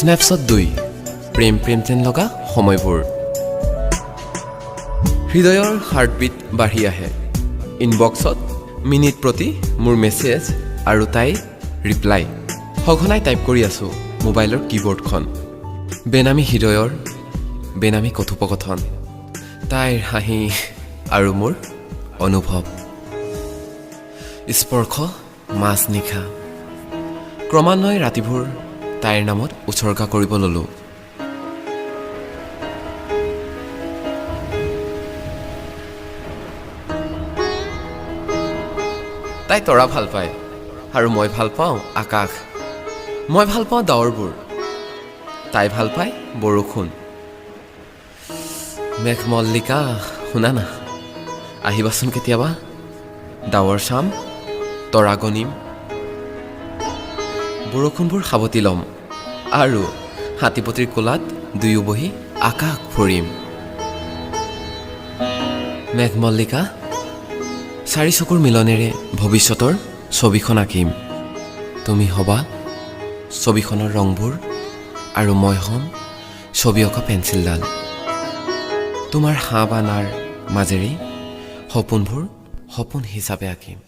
snapshot 2 প্ৰেম প্ৰেম যেন লগা সময়বোৰ হৃদয়ৰ হাৰ্টবিট বাঢ়ি আহে ইনবক্সত মিনিট প্ৰতি মোৰ মেছেজ আৰু তাই ৰিপ্লাই সঘনাই টাইপ কৰি আছো মোবাইলৰ কিবৰ্ডখন বেনামী হৃদয়ৰ বেনামী কথোপকথন তাইৰ হাঁহি আৰু মোৰ অনুভৱ স্পৰ্শ মাছ নিশা ক্ৰমান্বয়ে ৰাতিবোৰ তাইৰ নামত উৎসৰ্গা কৰিব ললো তাই তৰা ভাল পায় আৰু মই ভাল পাওঁ আকাশ মই ভাল পাওঁ ডাৱৰবোৰ তাই ভাল পায় বৰষুণ মেঘমল্লিকা শুনা না আহিবাচোন কেতিয়াবা ডাৱৰ চাম তৰা গনিম বৰষুণবোৰ সাৱটি ল'ম আৰু হাতীপতিৰ কোলাত দুয়ো বহি আকাশ ফুৰিম মেঘমল্লিকা চাৰি চকুৰ মিলনেৰে ভৱিষ্যতৰ ছবিখন আঁকিম তুমি হবা ছবিখনৰ ৰংবোৰ আৰু মই হ'ম ছবি অঁকা পেঞ্চিলডাল তোমাৰ হাঁ বা নাৰ মাজেৰে সপোনবোৰ সপোন হিচাপে আঁকিম